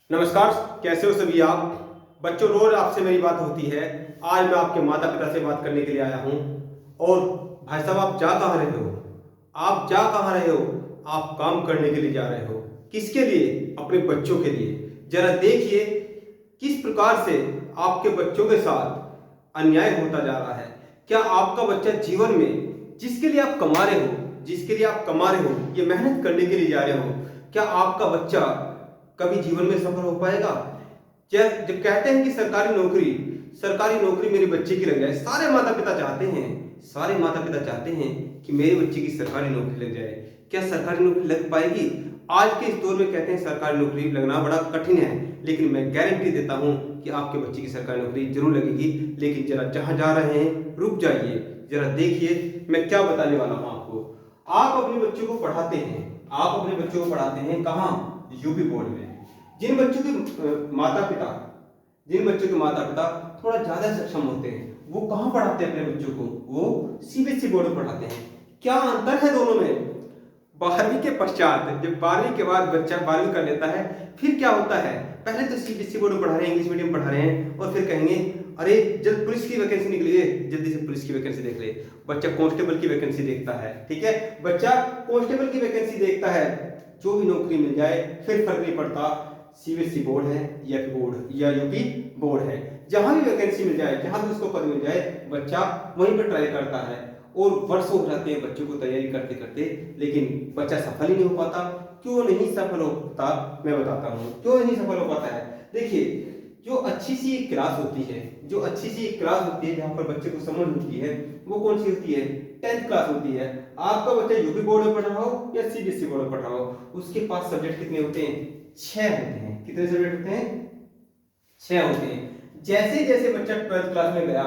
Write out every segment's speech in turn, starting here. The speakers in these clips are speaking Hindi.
नमस्कार। कैसे हो सभी आप बच्चों? रोज आपसे मेरी बात होती है। आज मैं आपके माता पिता से बात करने के लिए आया हूँ। और भाई साहब, आप जा कहाँ रहे हो? आप जा कहाँ रहे हो? आप काम करने के लिए जा रहे हो। किसके लिए? अपने बच्चों के लिए। जरा देखिए किस प्रकार से आपके बच्चों के साथ अन्याय होता जा रहा है। क्या आपका बच्चा जीवन में जिसके लिए आप कमा रहे हो, जिसके लिए आप कमा रहे हो, ये मेहनत करने के लिए जा रहे हो, क्या आपका बच्चा कभी जीवन में सफल हो पाएगा? जब कहते हैं कि सरकारी नौकरी मेरे बच्चे की लग जाए, सारे माता पिता चाहते हैं, सारे माता पिता चाहते हैं कि मेरे बच्चे की सरकारी नौकरी लग जाए। क्या सरकारी नौकरी लग पाएगी? आज के इस दौर में कहते हैं सरकारी नौकरी लगना बड़ा कठिन है, लेकिन मैं गारंटी देता हूं कि आपके बच्चे की सरकारी नौकरी जरूर लगेगी। लेकिन जरा जहां जा रहे हैं रुक जाइए, जरा देखिए मैं क्या बताने वाला हूं आपको। आप अपने बच्चों को पढ़ाते हैं, आप अपने बच्चों को पढ़ाते हैं कहां? यूपी बोर्ड में। जिन बच्चों के माता पिता जिन बच्चों के माता पिता थोड़ा ज्यादा सक्षम होते हैं, वो कहां पढ़ाते हैं अपने बच्चों को? वो सीबीएसई बोर्ड में पढ़ाते हैं। क्या अंतर है दोनों में? 12वीं के पश्चात, जब 12वीं के बाद बच्चा 12वीं कर लेता है, फिर क्या होता है? पहले तो सीबीएसई बोर्ड में पढ़ा रहे हैं, इंग्लिश मीडियम पढ़ा रहे हैं, और फिर कहेंगे अरे जब पुलिस की वैकेंसी निकली है, जल्दी से पुलिस की वैकेंसी देख ले। बच्चा कांस्टेबल की वैकेंसी देखता है, ठीक है, बच्चा कांस्टेबल की वैकेंसी देखता है। जो भी नौकरी मिल जाए फिर फर्क नहीं पड़ता सीबीएसई बोर्ड है या बोर्ड या यूपी बोर्ड है। जहां भी वैकेंसी मिल जाए, जहां भी उसको पद मिल जाए, बच्चा वहीं पर ट्राई करता है। और वर्षों हो जाते हैं बच्चों को तैयारी करते करते, लेकिन बच्चा सफल ही नहीं हो पाता। क्यों नहीं सफल हो पाता? मैं बताता हूँ क्यों नहीं सफल हो पाता है। देखिए, जो अच्छी सी एक क्लास होती है, जो अच्छी सी एक क्लास होती है जहां पर बच्चे को समझ होती है, वो कौन सी होती है? 10th क्लास होती है। आपका बच्चा यूपी बोर्ड में पढ़ रहा हो या सीबीएसई बोर्ड में पढ़ रहा हो, उसके पास सब्जेक्ट कितने होते हैं? 6 होते हैं। कितने सब्जेक्ट होते हैं? 6 होते हैं। जैसे जैसे बच्चा 12th क्लास में गया,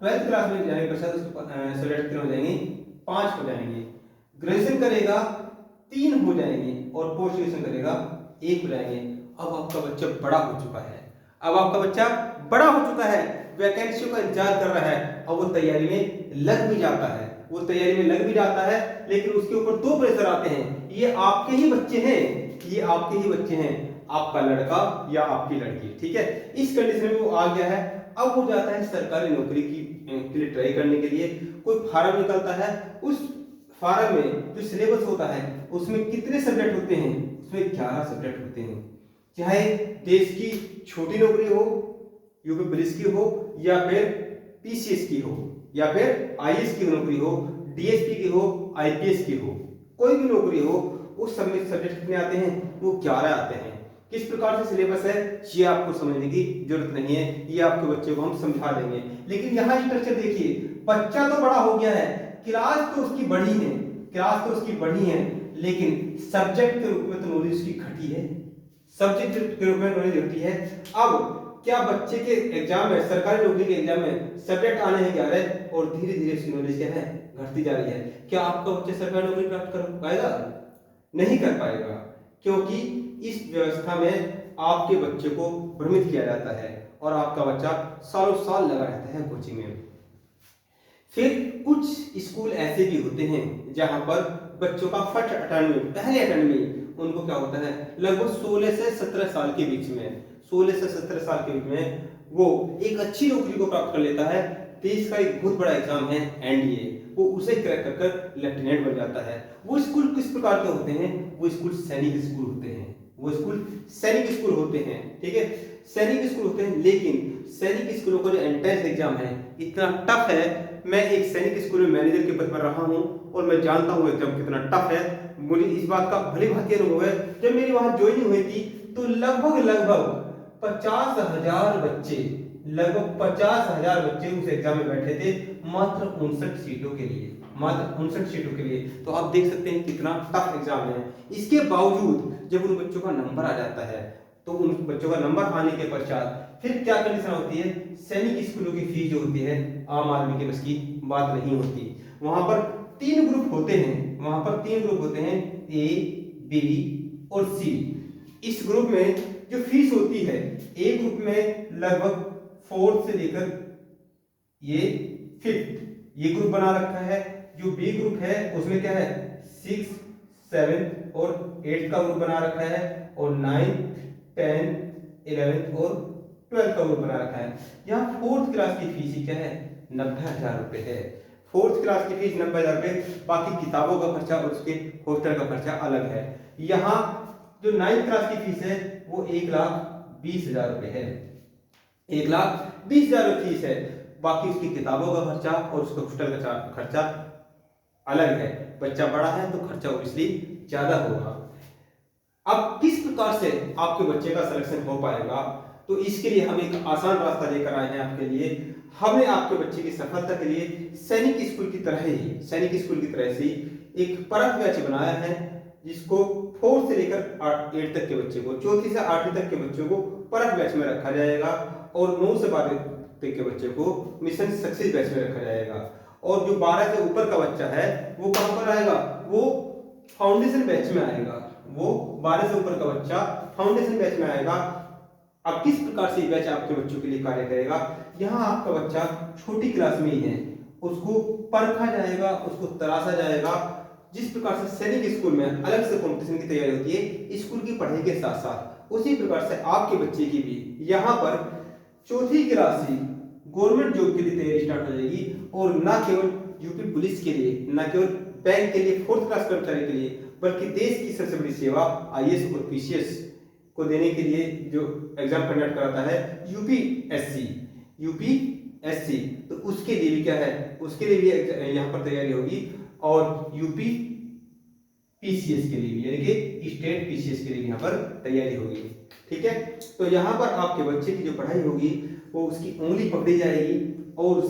12th क्लास में जाने के पश्चात उसके सब्जेक्ट कितने हो जाएंगे? 5 हो जाएंगे। ग्रेजुएशन करेगा 3 हो जाएंगे, और पोस्ट ग्रेजुएशन करेगा 1 हो जाएंगे। अब आपका बच्चा बड़ा हो चुका है, अब आपका बच्चा बड़ा हो चुका है, वैकेंसी का इंतजार कर रहा है, और वो तैयारी में लग भी जाता है, वो तैयारी में लग भी जाता है। लेकिन उसके ऊपर 2 प्रेशर आते हैं। ये आपके ही बच्चे हैं, ये आपके ही बच्चे हैं, आपका लड़का या आपकी लड़की, ठीक है। इस कंडीशन में वो आ गया है। अब वो जाता है सरकारी नौकरी के लिए ट्राई करने के लिए। कोई फार्म निकलता है, उस फार्म में जो सिलेबस होता है उसमें कितने सब्जेक्ट होते हैं? उसमें 11 सब्जेक्ट होते हैं। चाहे देश की छोटी नौकरी हो, यूपी पुलिस की हो, या फिर पीसीएस की हो, या फिर आईएएस की नौकरी हो, डीएसपी की हो, आईपीएस की हो, कोई भी नौकरी हो, उस सब में सब्जेक्ट कितने आते हैं? वो 11 आते हैं। किस प्रकार से सिलेबस है ये आपको समझने की जरूरत नहीं है, ये आपके बच्चे को हम समझा देंगे। लेकिन यहाँ स्ट्रक्चर देखिए, बच्चा तो बड़ा हो गया है, क्लास तो उसकी बड़ी है, क्लास तो उसकी बड़ी है, लेकिन सब्जेक्ट के रूप में तो नॉलेज उसकी घटी है, सब्जेक्ट के रूप में नॉलेज घटी है। अब क्या बच्चे के एग्जाम में, सरकारी नौकरी के एग्जाम में सब्जेक्ट आने हैं 11, और धीरे धीरे उसकी नॉलेज क्या है? घटती जा रही है। क्या आपका बच्चा सरकारी नौकरी प्राप्त कर पाएगा? नहीं कर पाएगा, क्योंकि इस व्यवस्था में आपके बच्चे को भ्रमित किया जाता है, और आपका बच्चा सालों साल लगा रहता है कोचिंग में। फिर कुछ स्कूल ऐसे भी होते हैं जहां पर बच्चों का फर्स्ट अटेम्प्ट में, पहले अटेम्प्ट में उनको क्या होता है, लगभग 16 से 17 साल के बीच में, 16 से 17 साल के बीच में वो एक अच्छी नौकरी को प्राप्त कर लेता है। देश का एक बहुत बड़ा एग्जाम है एनडीए, वो उसे क्रैक कर लेफ्टिनेंट बन जाता है। वो स्कूल किस प्रकार के होते हैं? वो स्कूल सैनिक स्कूल होते हैं, वो स्कूल सैनिक स्कूल होते हैं, ठीक है, सैनिक स्कूल होते हैं। लेकिन सैनिक स्कूलों का जो एंट्रेंस एग्जाम है इतना टफ है। मैं एक सैनिक स्कूल में मैनेजर के पद पर रहा हूं, और मैं जानता हूं एग्जाम कितना टफ है। मुझे इस बात का भली भांति अनुभव है। जब मेरी वहां ज्वाइनिंग हुई थी तो लगभग 50,000 बच्चे, लगभग 50,000 बच्चे उस एग्जाम में बैठे थे, मात्र 59 सीटों के लिए, मात्र 59 सीटों के लिए। तो आप देख सकते हैं कितना टफ एग्जाम है। इसके बावजूद जब उन बच्चों का नंबर आ जाता है, तो उन बच्चों का नंबर आने के पश्चात फिर क्या कंडीशन होती है? सैनिक स्कूलों की फीस जो होती है आम आदमी के बस की बात नहीं होती। वहां पर 3 ग्रुप होते हैं, वहां पर 3 ग्रुप होते हैं, ए, बी और सी। इस ग्रुप में जो फीस होती है, ए ग्रुप में लगभग 4 से लेकर ये 5th ये ग्रुप बना रखा है। जो बी ग्रुप है उसमें क्या है, 6, 7 और 8 का ग्रुप बना रखा है, और 9, 10, 11 और 12 का ग्रुप बना रखा है। यहाँ 4th क्लास की फीस ही क्या है, 90,000 रुपये है। 4th क्लास की फीस 90,000 रुपये, बाकी किताबों का खर्चा और उसके हॉस्टल का खर्चा अलग है। यहाँ जो 9th क्लास की फीस है वो 1,20,000 रुपये है, 1,20,000 रुपये फीस है। बाकी उसकी किताबों का खर्चा और उसका हॉस्टल का खर्चा अलग है। बच्चा बड़ा है तो खर्चा ऑब्वियसली ज्यादा होगा। अब किस प्रकार से आपके बच्चे का सिलेक्शन हो पाएगा, तो इसके लिए हम एक आसान रास्ता लेकर आए हैं आपके लिए। हमने आपके बच्चे की सफलता के लिए सैनिक स्कूल की तरह से एक परख बैच बनाया है, जिसको 4 से लेकर 8 तक के बच्चे को, 4वीं से 8वीं तक के बच्चों को परख बैच में रखा जाएगा और 9 से 12 तक के बच्चे को मिशन सक्सेस बैच में रखा जाएगा। और जो 12 से ऊपर का बच्चा है वो कहां पर आएगा, वो फाउंडेशन बैच में आएगा। वो 12 से ऊपर का बच्चा फाउंडेशन बैच में आएगा। अब किस प्रकार से बैच आपके बच्चों के लिए कार्य करेगा, यहाँ आपका बच्चा छोटी क्लास में ही है, उसको परखा जाएगा, उसको तराशा जाएगा। जिस प्रकार से सैनिक स्कूल में अलग से कंपटीशन की तैयारी होती है स्कूल की पढ़ाई के साथ साथ, उसी प्रकार से आपके बच्चे की भी यहाँ पर 4th क्लास से गवर्नमेंट जॉब के लिए तैयारी स्टार्ट हो जाएगी। और ना केवल यूपी पुलिस के लिए, ना केवल बैंक के लिए 4th क्लास कर्मचारी के लिए, बल्कि देश की सबसे बड़ी सेवा आईएएस और पीसीएस को देने के लिए जो एग्जाम कंडक्ट कराता है यूपीएससी, तो उसके लिए भी क्या है, उसके लिए भी यहाँ पर तैयारी होगी। और यूपी पीसीएस के लिए भी, यानी कि स्टेट पीसीएस के लिए यहाँ पर तैयारी होगी। ठीक है, तो यहाँ पर आपके बच्चे की जो पढ़ाई होगी वो उसकी उंगली पकड़ी जाएगी और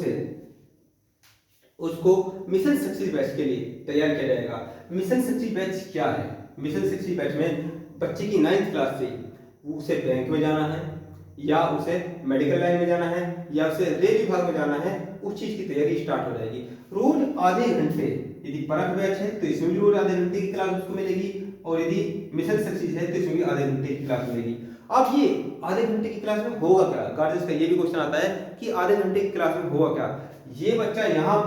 उसको मिशन सक्सेस बैच के लिए तैयार किया जाएगा। मिशन सक्सेस बैच क्या है, मिशन सक्सेस बैच में बच्चे की 9th क्लास से उसे बैंक में जाना है, या उसे मेडिकल लाइन में जाना है, या उसे रेल विभाग में जाना है, उस चीज की तैयारी स्टार्ट हो जाएगी। रोज आधे घंटे, यदि परख बैच है तो इसमें भी रोज आधे घंटे की क्लास उसको मिलेगी, और यदि मिशन सक्सेस है तो इसमें भी आधे घंटे की क्लास मिलेगी। अब ये आधे घंटे की क्लास में होगा क्या, गार्जियंस का ये भी क्वेश्चन आता है कि आधे घंटे की क्लास में होगा क्या। ये बच्चा यहाँ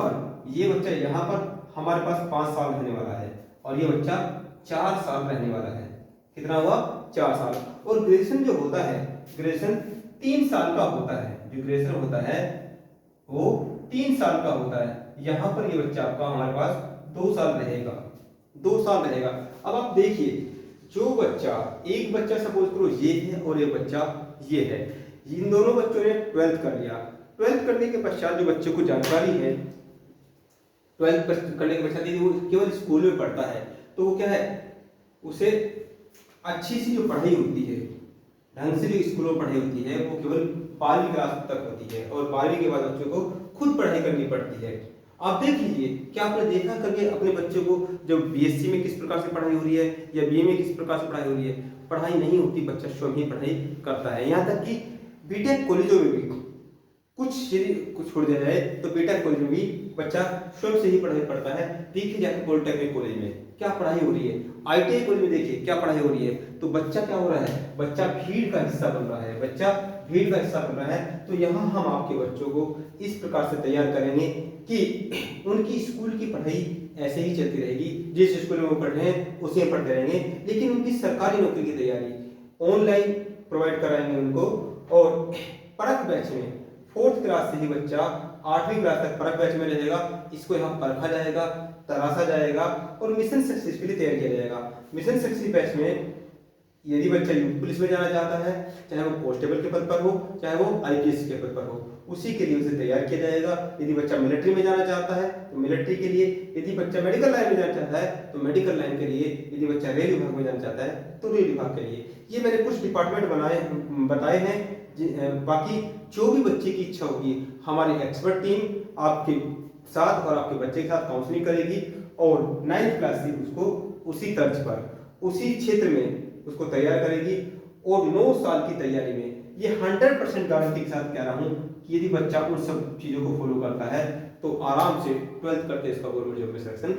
पर हमारे पास 5 साल रहने वाला है, और ये बच्चा 4 साल रहने वाला है। कितना हुआ, 4 साल। और ग्रेजुएशन जो होता है, ग्रेजुएशन 3 साल का होता है, जो ग्रेजुएशन होता है वो 3 साल का होता है। यहाँ पर ये बच्चा आपका हमारे पास 2 साल रहेगा, 2 साल रहेगा। अब आप देखिए, जो बच्चा, एक बच्चा सपोज करो ये है और एक बच्चा ये है, इन दोनों बच्चों ने 12th कर लिया। 12th करने के पश्चात जो बच्चे को जानकारी है, 12th करने के पश्चात यदि वो केवल स्कूल में पढ़ता है तो वो क्या है, उसे अच्छी सी जो पढ़ाई होती है, ढंग से जो स्कूलों में पढ़ाई होती है वो केवल 12वीं क्लास तक होती है, और 12वीं के बाद बच्चों को खुद पढ़ाई करनी पड़ती है। आप देख लीजिए, क्या आपने देखा कभी अपने बच्चे को जब बीएससी में किस प्रकार से पढ़ाई हो रही है या बीए में किस प्रकार से पढ़ाई हो रही है? पढ़ाई नहीं होती, बच्चा स्वयं ही पढ़ाई करता है। यहाँ तक कि बीटेक कॉलेजों में भी कुछ छोड़ दिया जाए तो बीटेक कॉलेज में भी बच्चा स्वयं से ही पढ़ाई पढ़ता है। देखिए जाकर पॉलिटेक्निक कॉलेज में क्या पढ़ाई हो रही है, आईटीआई कॉलेज में देखिए क्या पढ़ाई हो रही है। तो बच्चा क्या हो रहा है, बच्चा भीड़ का हिस्सा बन रहा है, बच्चा भीड़ का हिस्सा बन रहा है। तो यहाँ हम आपके बच्चों को इस प्रकार से तैयार करेंगे कि उनकी स्कूल की पढ़ाई ऐसे ही चलती रहेगी, जिस स्कूल में वो पढ़ रहे हैं उसी में पढ़ते रहेंगे, लेकिन उनकी सरकारी नौकरी की तैयारी ऑनलाइन प्रोवाइड कराएंगे उनको। और परख बैच में 4th क्लास से ही बच्चा 8वीं क्लास तक परख बैच में रहेगा। इसको यहाँ परखा जाएगा, तराशा जाएगा और मिशन सक्सेस के लिए तैयार किया जाएगा। मिशन सक्सेस बैच में यदि बच्चा यूपी पुलिस में जाना चाहता है, चाहे वो कांस्टेबल के पद पर हो, चाहे वो आईपीएस के पद पर हो, उसी के लिए उसे तैयार किया जाएगा। यदि बच्चा मिलिट्री में जाना चाहता है तो मिलिट्री के लिए, यदि बच्चा मेडिकल लाइन में जाना चाहता है तो मेडिकल लाइन के लिए, यदि बच्चा रेल विभाग में जाना चाहता है तो रेल विभाग के लिए। ये मैंने कुछ डिपार्टमेंट बताए हैं। बाकी जो भी बच्चे की इच्छा होगी, हमारी एक्सपर्ट टीम आपके साथ और आपके बच्चे के साथ काउंसलिंग करेगी और 9th क्लास से उसको उसी तर्ज पर, उसी क्षेत्र में उसको तैयार करेगी। और 9 साल की तैयारी में ये 100% गारंटी के साथ कह रहा हूं कि यदि बच्चा उन सब चीजों को फॉलो करता है तो आराम से 12th करके इसका गवर्नमेंट जॉब में सिलेक्शन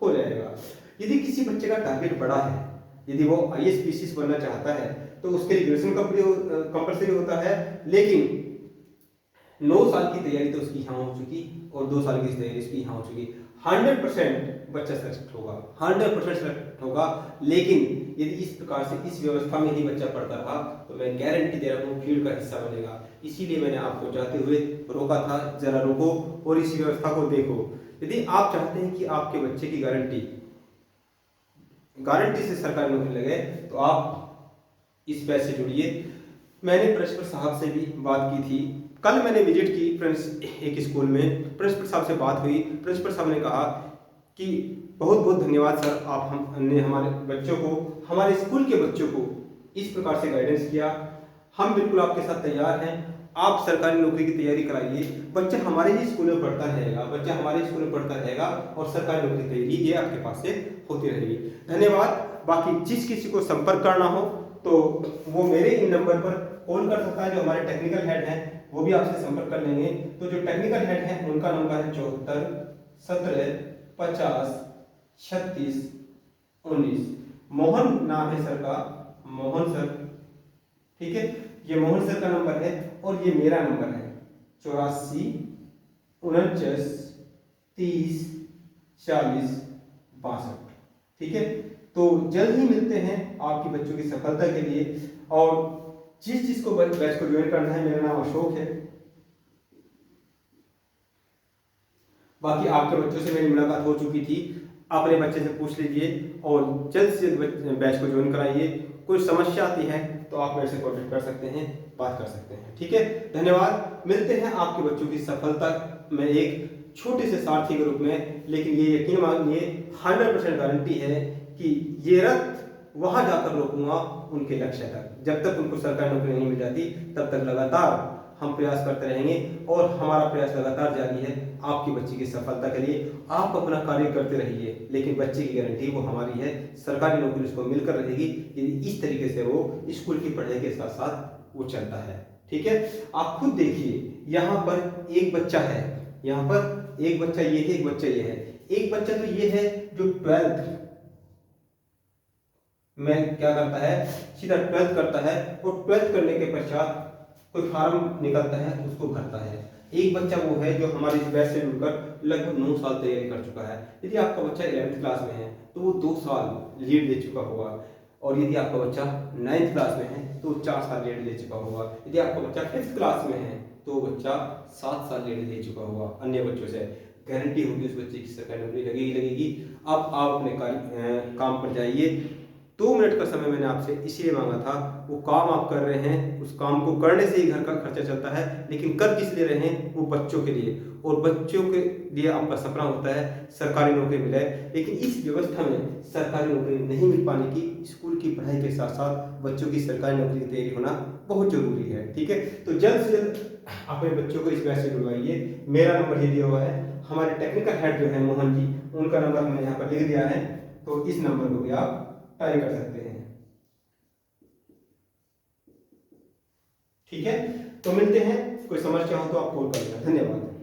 हो जाएगा। यदि किसी बच्चे का टारगेट बड़ा है, यदि वो आईएएस पीसीएस बनना चाहता है तो उसके लिए ग्रेजुएशन कंपलसरी होता है, लेकिन 9 साल की तैयारी तो उसकी यहाँ हो चुकी और 2 साल की तैयारी उसकी यहाँ हो चुकी। 100% बच्चा सिलेक्ट होगा, 100% सिलेक्ट होगा। लेकिन यदि इस प्रकार से इस व्यवस्था में ही बच्चा पढ़ता रहा तो मैं गारंटी दे रहा हूँ भीड़ का हिस्सा बनेगा। इसीलिए मैंने आपको जाते हुए रोका था, जरा रुको और इस व्यवस्था को देखो। यदि आप चाहते हैं कि आपके बच्चे की गारंटी से सरकारी नौकरी लगे तो आप इस बैच से जुड़िए। मैंने प्रिंसिपल साहब से भी बात की थी, कल मैंने विजिट की एक स्कूल में, प्रिंसिपल साहब से बात हुई। प्रिंसिपल साहब ने कहा कि बहुत बहुत धन्यवाद सर, आप हमने हमारे बच्चों को, हमारे स्कूल के बच्चों को इस प्रकार से गाइडेंस किया। हम बिल्कुल आपके साथ तैयार हैं, आप सरकारी नौकरी की तैयारी कराइए, बच्चा हमारे ही स्कूल में पढ़ता रहेगा, बच्चा हमारे स्कूल में पढ़ता रहेगा और सरकारी नौकरी की तैयारी ये आपके पास से होती रहेगी। धन्यवाद। बाकी जिस किसी को संपर्क करना हो तो वो मेरे इन नंबर पर कॉल कर सकता है। जो हमारे टेक्निकल हेड हैं वो भी आपसे संपर्क कर लेंगे। तो जो टेक्निकल हेड हैं उनका नंबर है 74 17 50 36 19। मोहन नाम है सर का, मोहन सर, ठीक है, ये मोहन सर का नंबर है और ये मेरा नंबर है 84 49 30 40 62। ठीक है, तो जल्द ही मिलते हैं आपकी बच्चों की सफलता के लिए। और जिस को बैच को ज्वाइन करना है, मेरा नाम अशोक है। बाकी आपके बच्चों से मेरी मुलाकात हो चुकी थी, अपने बच्चे से पूछ लीजिए और जल्द से जल्द बैच को ज्वाइन कराइए। कोई समस्या आती है तो आप मेरे से कॉन्टेक्ट कर सकते हैं, बात कर सकते हैं। ठीक है, धन्यवाद। मिलते हैं आपके बच्चों की सफलता में एक छोटे से सारथी के रूप में। लेकिन ये यकीन मानिए 100% गारंटी है कि ये रथ वहां जाकर रोकूंगा उनके लक्ष्य तक। जब तक उनको सरकारी नौकरी नहीं मिल जाती तब तक लगातार हम प्रयास करते रहेंगे और हमारा प्रयास लगातार जारी है आपकी बच्ची की सफलता के लिए। आप अपना कार्य करते रहिए, लेकिन बच्चे की गारंटी वो हमारी है, सरकारी नौकरी उसको मिलकर रहेगी यदि इस तरीके से वो स्कूल की पढ़ाई के साथ साथ वो चलता है। ठीक है, आप खुद देखिए, यहाँ पर एक बच्चा है, यहाँ पर एक बच्चा ये है, एक बच्चा ये है, एक बच्चा तो ये है जो 12th में क्या करता है, सीधा 12th करता है और 12th करने के पश्चात कोई फार्म निकलता है उसको भरता है। एक बच्चा वो है जो हमारे इस बैच से जुड़कर लगभग 9 साल तैयारी कर चुका है। यदि आपका बच्चा 11th क्लास में है तो वो 2 साल लीड ले चुका होगा, और यदि आपका बच्चा 9th क्लास में है तो 4 साल लीड ले चुका होगा। यदि आपका बच्चा 5th क्लास में है तो बच्चा 7 साल लीड ले चुका होगा अन्य बच्चों से। गारंटी होगी उस बच्चे की सरकारी नौकरी लगेगी। अब आप अपने काम पर जाइए। 2 मिनट का समय मैंने आपसे इसीलिए मांगा था, वो काम आप कर रहे हैं, उस काम को करने से ही घर का खर्चा चलता है, लेकिन कर किस लिए रहे हैं, वो बच्चों के लिए। और बच्चों के लिए आपका सपना होता है सरकारी नौकरी मिले, लेकिन इस व्यवस्था में सरकारी नौकरी नहीं मिल पाने की स्कूल की पढ़ाई के साथ साथ बच्चों की सरकारी नौकरी की तैयारी होना बहुत जरूरी है। ठीक है, तो जल्द से जल्द अपने बच्चों को इस बैच से जुड़वाइए। मेरा नंबर ये दिया हुआ है, हमारे टेक्निकल हेड जो है मोहन जी, उनका नंबर हमने यहाँ पर लिख दिया है, तो इस नंबर को भी आप ट्राई कर सकते हैं। ठीक है, तो मिलते हैं, कोई समस्या हो तो आप कॉल करिएगा। धन्यवाद।